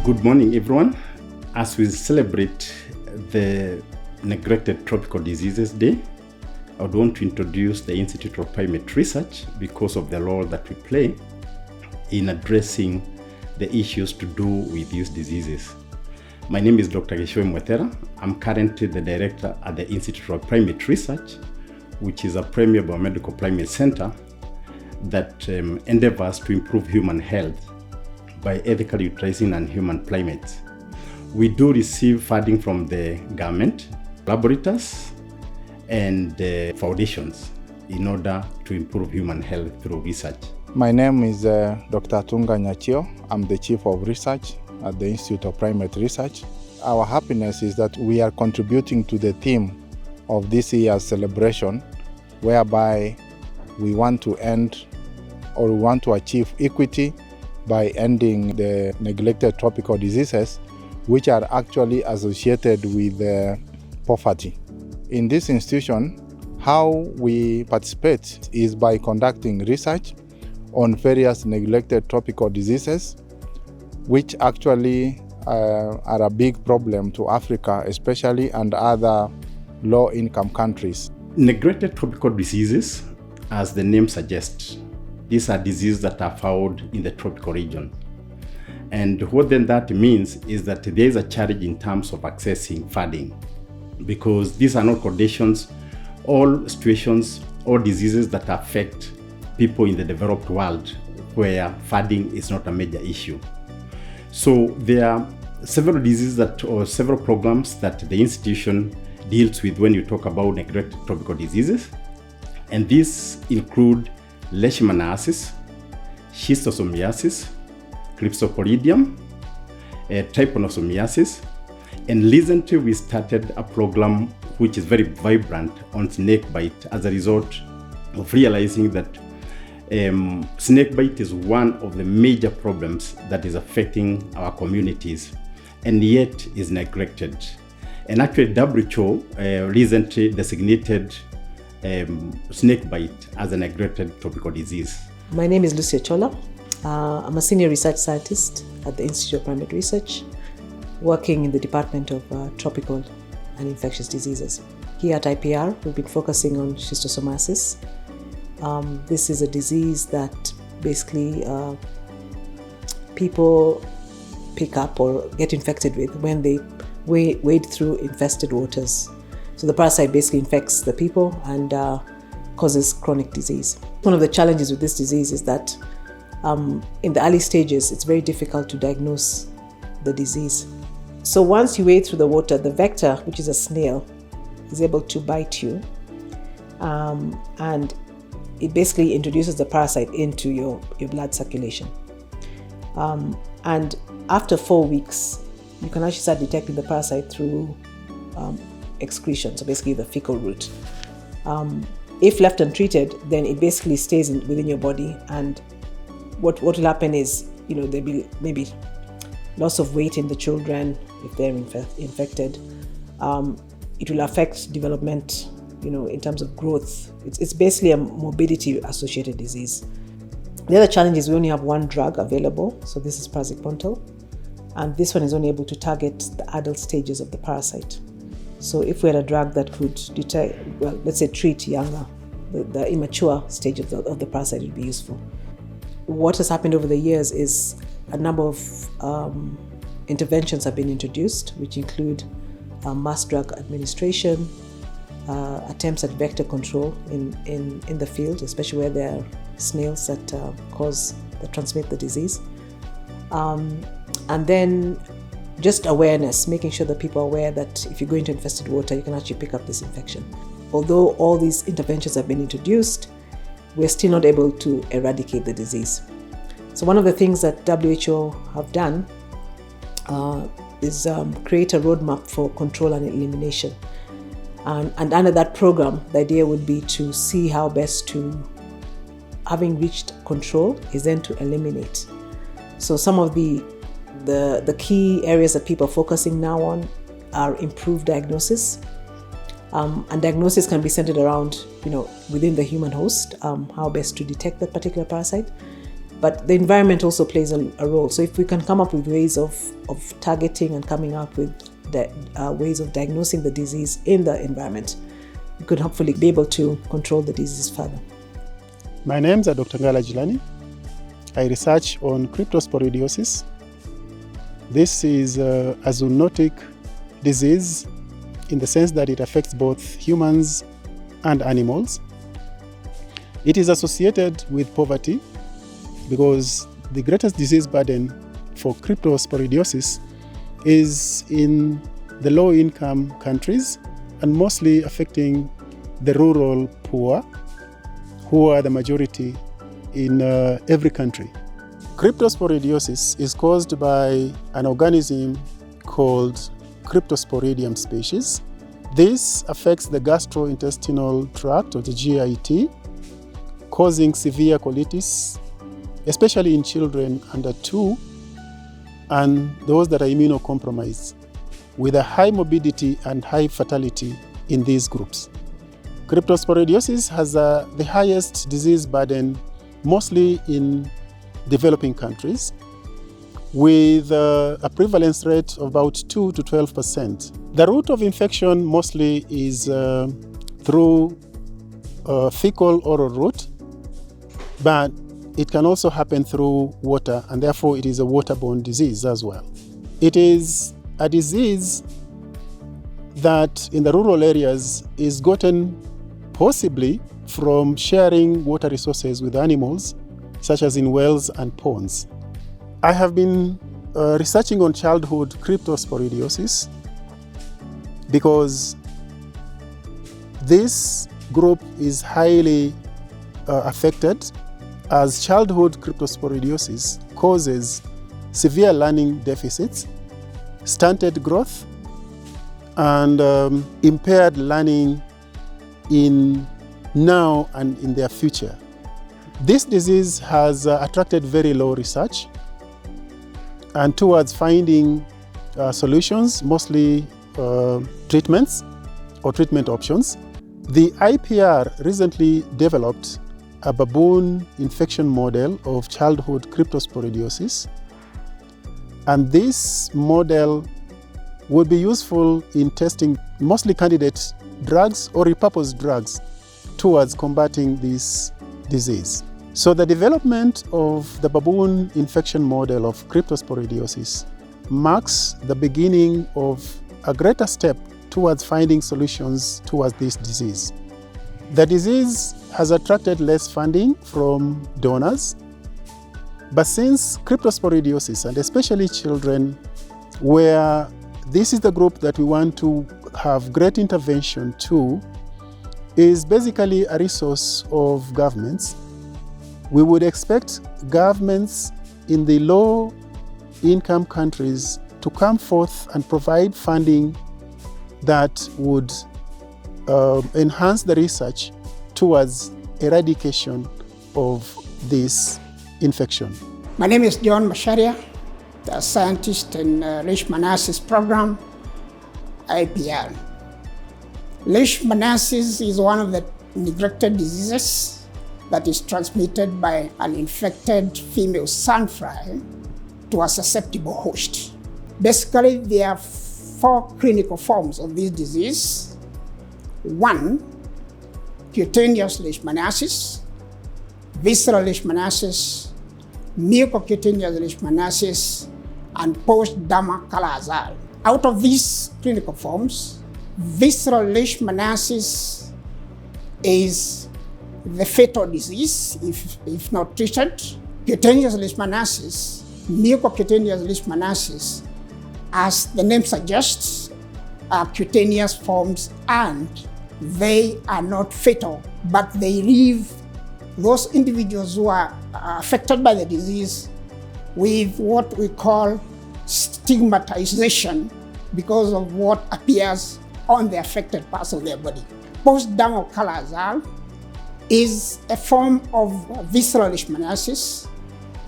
Good morning, everyone. As we celebrate the Neglected Tropical Diseases Day, I would want to introduce the Institute of Primate Research because of the role that we play in addressing the issues to do with these diseases. My name is Dr. Gichuhi Mwethera. I'm currently the director at the Institute of Primate Research, which is a premier biomedical primate center that endeavors to improve human health by ethically utilizing non-human primates. We do receive funding from the government, laboratories, and foundations in order to improve human health through research. My name is Dr. Atunga Nyachieo. I'm the Chief of Research at the Institute of Primate Research. Our happiness is that we are contributing to the theme of this year's celebration, whereby we want to end or we want to achieve equity by ending the neglected tropical diseases, which are actually associated with poverty. In this institution, how we participate is by conducting research on various neglected tropical diseases, which actually are a big problem to Africa, especially, and other low-income countries. Neglected tropical diseases, as the name suggests, these are diseases that are found in the tropical region. And what then that means is that there is a challenge in terms of accessing funding, because these are not conditions, all situations, or diseases that affect people in the developed world where funding is not a major issue. So there are several diseases or several programs that the institution deals with when you talk about neglected tropical diseases. And these include leishmaniasis, schistosomiasis, cryptoporidium, trypanosomiasis, and recently we started a program which is very vibrant on snakebite as a result of realizing that snakebite is one of the major problems that is affecting our communities and yet is neglected. And actually WHO recently designated snakebite as a neglected tropical disease. My name is Lucia Chola. I'm a senior research scientist at the Institute of Primate Research, working in the Department of Tropical and Infectious Diseases. Here at IPR, we've been focusing on schistosomiasis. This is a disease that basically people pick up or get infected with when they wade through infested waters. So the parasite basically infects the people and causes chronic disease. One of the challenges with this disease is that in the early stages, it's very difficult to diagnose the disease. So once you wade through the water, the vector, which is a snail, is able to bite you, and it basically introduces the parasite into your blood circulation. And after 4 weeks, you can actually start detecting the parasite through excretion, so basically the fecal route. If left untreated, then it basically stays within your body, and what will happen is, there'll be maybe loss of weight in the children if they're infected. It will affect development, in terms of growth. It's basically a morbidity-associated disease. The other challenge is we only have one drug available, so this is praziquantel, and this one is only able to target the adult stages of the parasite. So if we had a drug that could treat younger, the immature stage of the parasite would be useful. What has happened over the years is a number of interventions have been introduced, which include mass drug administration, attempts at vector control in the field, especially where there are snails that transmit the disease. And then just awareness, making sure that people are aware that if you go into infested water, you can actually pick up this infection. Although all these interventions have been introduced, we're still not able to eradicate the disease. So one of the things that WHO have done is create a roadmap for control and elimination. And under that program, the idea would be to see how best to, having reached control, is then to eliminate. So some of the key areas that people are focusing now on are improved diagnosis. And diagnosis can be centered around, within the human host, how best to detect that particular parasite. But the environment also plays a role. So if we can come up with ways of targeting and coming up with ways of diagnosing the disease in the environment, we could hopefully be able to control the disease further. My name is Dr. Ngalla Jillani. I research on cryptosporidiosis. This is a zoonotic disease in the sense that it affects both humans and animals. It is associated with poverty because the greatest disease burden for cryptosporidiosis is in the low-income countries and mostly affecting the rural poor, who are the majority in every country. Cryptosporidiosis is caused by an organism called Cryptosporidium species. This affects the gastrointestinal tract, or the GIT, causing severe colitis, especially in children under 2 and those that are immunocompromised, with a high morbidity and high fatality in these groups. Cryptosporidiosis has the highest disease burden, mostly in developing countries, with a prevalence rate of about 2 to 12%. The route of infection mostly is through fecal-oral route, but it can also happen through water, and therefore it is a waterborne disease as well. It is a disease that in the rural areas is gotten possibly from sharing water resources with animals, such as in wells and ponds. I have been researching on childhood cryptosporidiosis because this group is highly affected, as childhood cryptosporidiosis causes severe learning deficits, stunted growth, and impaired learning in now and in their future. This disease has attracted very low research and towards finding solutions, mostly treatments or treatment options. The IPR recently developed a baboon infection model of childhood cryptosporidiosis, and this model would be useful in testing mostly candidate drugs or repurposed drugs towards combating this disease. So the development of the baboon infection model of cryptosporidiosis marks the beginning of a greater step towards finding solutions towards this disease. The disease has attracted less funding from donors, but since cryptosporidiosis, and especially children, where this is the group that we want to have great intervention to, is basically a resource of governments, we would expect governments in the low-income countries to come forth and provide funding that would enhance the research towards eradication of this infection. My name is John Macharia, the scientist in Leishmaniasis program, IPR. Leishmaniasis is one of the neglected diseases that is transmitted by an infected female sandfly to a susceptible host. Basically, there are 4 clinical forms of this disease. 1, cutaneous leishmaniasis, visceral leishmaniasis, mucocutaneous leishmaniasis, and post-dermal chalazal. Out of these clinical forms, visceral leishmaniasis is the fatal disease if not treated. Cutaneous leishmaniasis, mucocutaneous leishmaniasis, as the name suggests, are cutaneous forms and they are not fatal, but they leave those individuals who are affected by the disease with what we call stigmatization because of what appears on the affected parts of their body. Post-dermal chalazal is a form of visceral leishmaniasis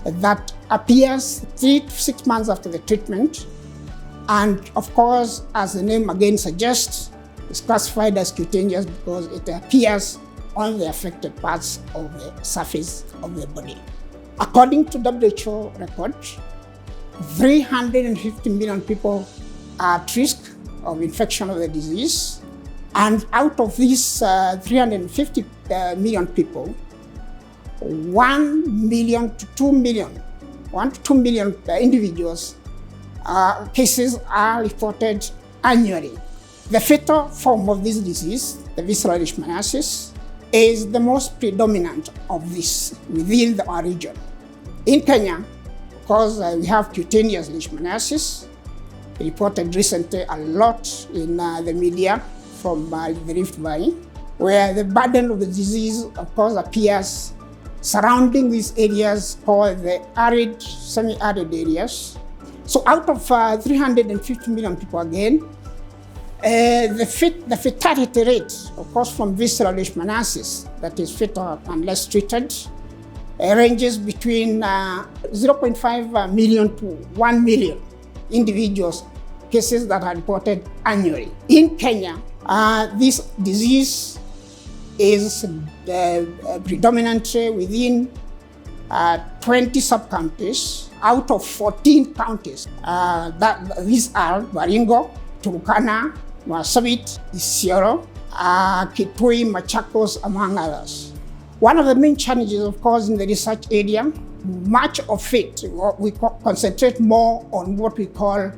that appears 3 to 6 months after the treatment, and of course, as the name again suggests, is classified as cutaneous because it appears on the affected parts of the surface of the body. According to WHO record, 350 million people are at risk of infection of the disease. And out of these 350 million people, 1 million to 2 million, 1 to 2 million individuals cases are reported annually. The fatal form of this disease, the visceral leishmaniasis, is the most predominant of this within our region. In Kenya, because we have cutaneous leishmaniasis, reported recently a lot in the media from the Rift Valley, where the burden of the disease, of course, appears surrounding these areas called the arid, semi-arid areas. So out of 350 million people again, the fatality rate, of course, from visceral leishmaniasis, that is fatal unless treated, ranges between 0.5 million to 1 million individuals, cases that are reported annually. In Kenya, this disease is predominant within 20 sub-counties out of 14 counties. These are Baringo, Turkana, Marsabit, Isiolo, Gichuhi, Machakos, among others. One of the main challenges, of course, in the research area, much of it, we concentrate more on what we call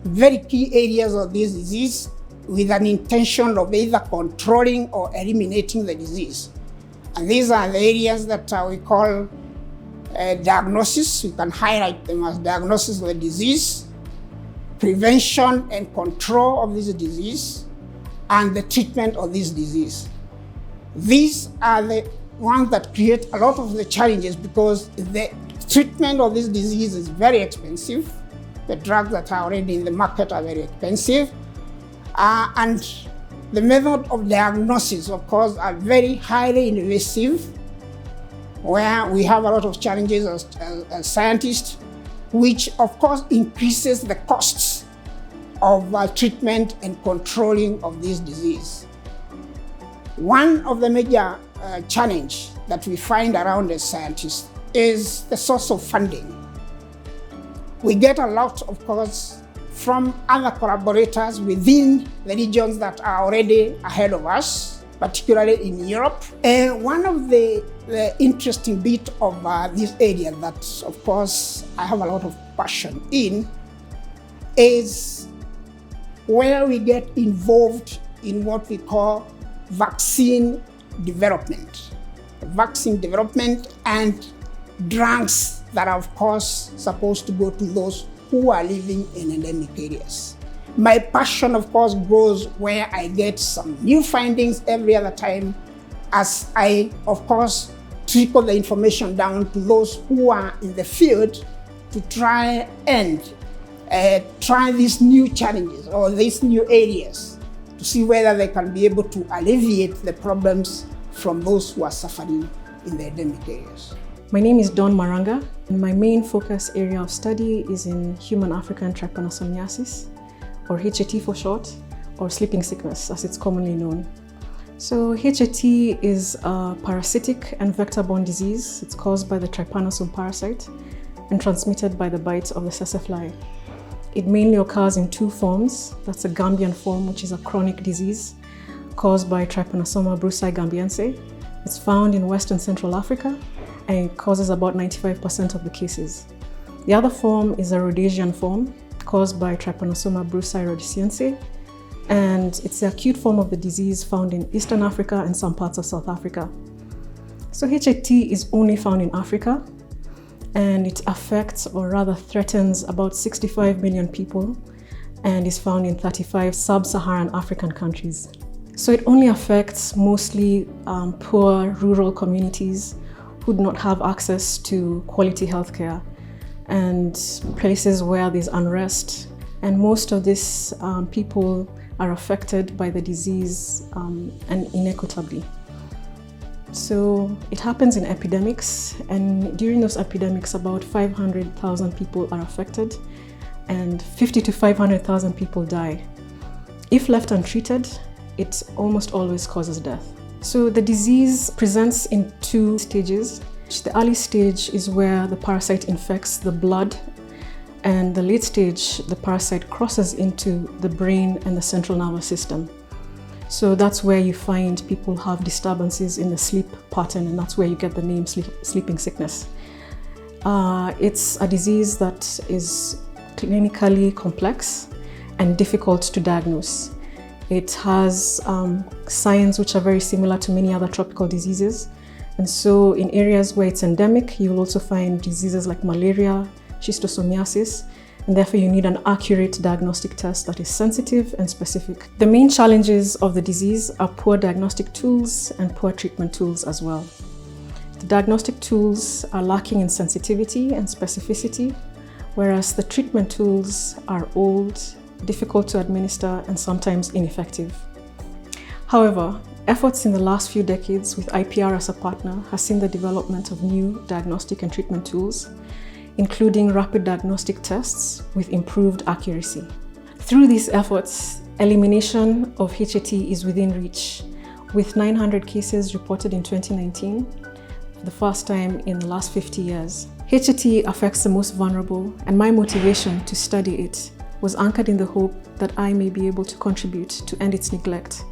very key areas of this disease with an intention of either controlling or eliminating the disease. And these are the areas that we call diagnosis. We can highlight them as diagnosis of the disease, prevention and control of this disease, and the treatment of this disease. These are the ones that create a lot of the challenges because the treatment of this disease is very expensive. The drugs that are already in the market are very expensive. And the method of diagnosis, of course, are very highly invasive, where we have a lot of challenges as scientists, which of course increases the costs of treatment and controlling of this disease. One of the major challenge that we find around as scientists is the source of funding. We get a lot, of course, from other collaborators within the regions that are already ahead of us, particularly in Europe. And one of the interesting bit of this area that, of course, I have a lot of passion in is where we get involved in what we call vaccine development. Vaccine development and drugs that are, of course, supposed to go to those who are living in endemic areas. My passion, of course, grows where I get some new findings every other time as I, of course, trickle the information down to those who are in the field to try and try these new challenges or these new areas to see whether they can be able to alleviate the problems from those who are suffering in the endemic areas. My name is Maranga, and my main focus area of study is in human African trypanosomiasis, or HAT for short, or sleeping sickness as it's commonly known. So HAT is a parasitic and vector-borne disease. It's caused by the trypanosome parasite and transmitted by the bites of the tsetse. It mainly occurs in two forms. That's a Gambian form, which is a chronic disease caused by Trypanosoma brucei gambiense. It's found in West and Central Africa, and it causes about 95% of the cases. The other form is a Rhodesian form caused by Trypanosoma brucei rhodesiense, and it's the acute form of the disease found in Eastern Africa and some parts of South Africa. So HAT is only found in Africa, and it affects, or rather threatens, about 65 million people and is found in 35 sub-Saharan African countries. So it only affects mostly poor rural communities who do not have access to quality healthcare and places where there's unrest. And most of these people are affected by the disease and inequitably. So it happens in epidemics, and during those epidemics, about 500,000 people are affected and 50 to 500,000 people die. If left untreated, it almost always causes death. So the disease presents in two stages. The early stage is where the parasite infects the blood, and the late stage, the parasite crosses into the brain and the central nervous system. So that's where you find people have disturbances in the sleep pattern, and that's where you get the name sleeping sickness. It's a disease that is clinically complex and difficult to diagnose. It has signs which are very similar to many other tropical diseases. And so in areas where it's endemic, you will also find diseases like malaria, schistosomiasis, and therefore you need an accurate diagnostic test that is sensitive and specific. The main challenges of the disease are poor diagnostic tools and poor treatment tools as well. The diagnostic tools are lacking in sensitivity and specificity, whereas the treatment tools are old, difficult to administer, and sometimes ineffective. However, efforts in the last few decades with IPR as a partner has seen the development of new diagnostic and treatment tools, including rapid diagnostic tests with improved accuracy. Through these efforts, elimination of HAT is within reach, with 900 cases reported in 2019, for the first time in the last 50 years. HAT affects the most vulnerable, and my motivation to study it was anchored in the hope that I may be able to contribute to end its neglect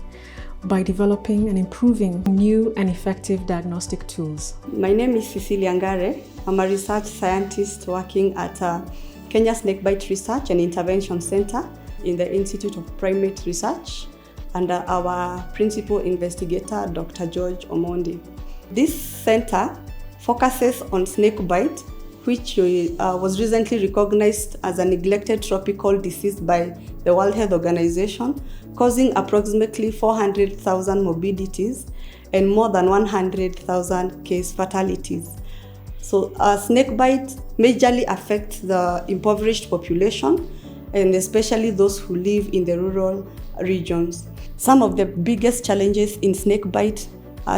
by developing and improving new and effective diagnostic tools. My name is Cecilia Ngari. I'm a research scientist working at Kenya Snakebite Research and Intervention Center in the Institute of Primate Research under our principal investigator, Dr. George Omondi. This center focuses on snakebite, which was recently recognized as a neglected tropical disease by the World Health Organization, causing approximately 400,000 morbidities and more than 100,000 case fatalities. So snakebite majorly affects the impoverished population, and especially those who live in the rural regions. Some of the biggest challenges in snakebite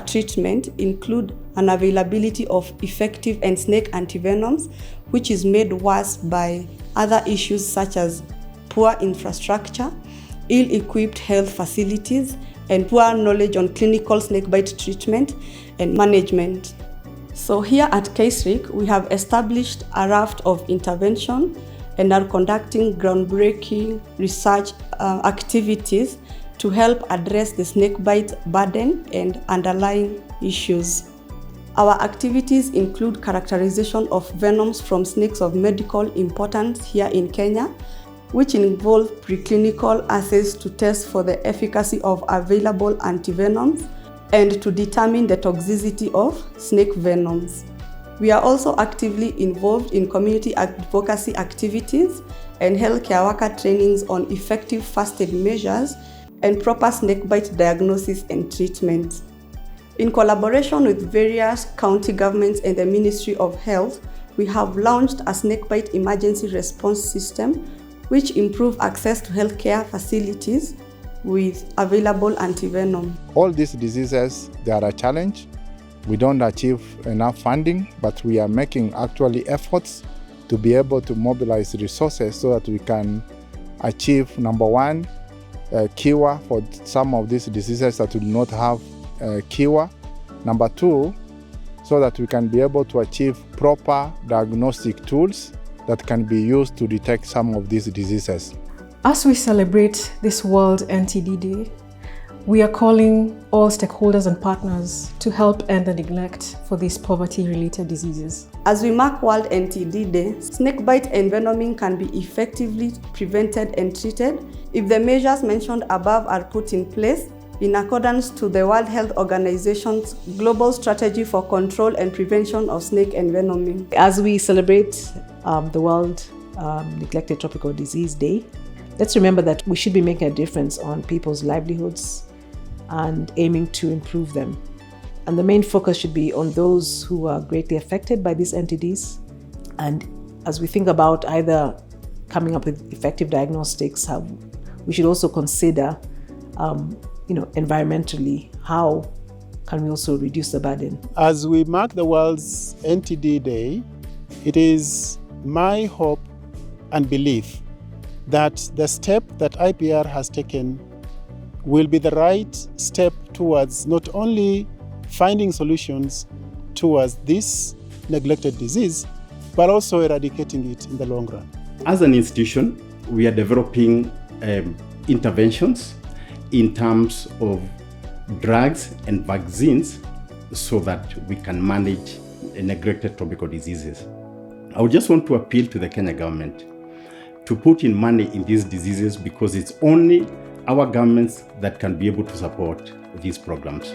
treatment include unavailability of effective and snake antivenoms, which is made worse by other issues such as poor infrastructure, ill-equipped health facilities, and poor knowledge on clinical snakebite treatment and management. So here at KSRIC, we have established a raft of intervention and are conducting groundbreaking research activities to help address the snakebite burden and underlying issues. Our activities include characterization of venoms from snakes of medical importance here in Kenya, which involve preclinical assays to test for the efficacy of available antivenoms and to determine the toxicity of snake venoms. We are also actively involved in community advocacy activities and healthcare worker trainings on effective first aid measures and proper snakebite diagnosis and treatment. In collaboration with various county governments and the Ministry of Health, we have launched a snakebite emergency response system which improves access to healthcare facilities with available antivenom. All these diseases, they are a challenge. We don't achieve enough funding, but we are making actually efforts to be able to mobilize resources so that we can achieve, number one, a cure for some of these diseases that do not have a cure. Number two, so that we can be able to achieve proper diagnostic tools that can be used to detect some of these diseases. As we celebrate this World NTD Day, we are calling all stakeholders and partners to help end the neglect for these poverty-related diseases. As we mark World NTD Day, snakebite envenoming can be effectively prevented and treated if the measures mentioned above are put in place in accordance to the World Health Organization's Global Strategy for Control and Prevention of Snake Envenoming. As we celebrate the World Neglected Tropical Disease Day, let's remember that we should be making a difference on people's livelihoods and aiming to improve them. And the main focus should be on those who are greatly affected by these entities. And as we think about either coming up with effective diagnostics, we should also consider, environmentally, how can we also reduce the burden? As we mark the World's NTD Day, it is my hope and belief that the step that IPR has taken will be the right step towards not only finding solutions, towards this neglected disease, but also eradicating it in the long run. As an institution, we are developing interventions in terms of drugs and vaccines so that we can manage neglected tropical diseases. I would just want to appeal to the Kenya government to put in money in these diseases, because it's only our governments that can be able to support these programs.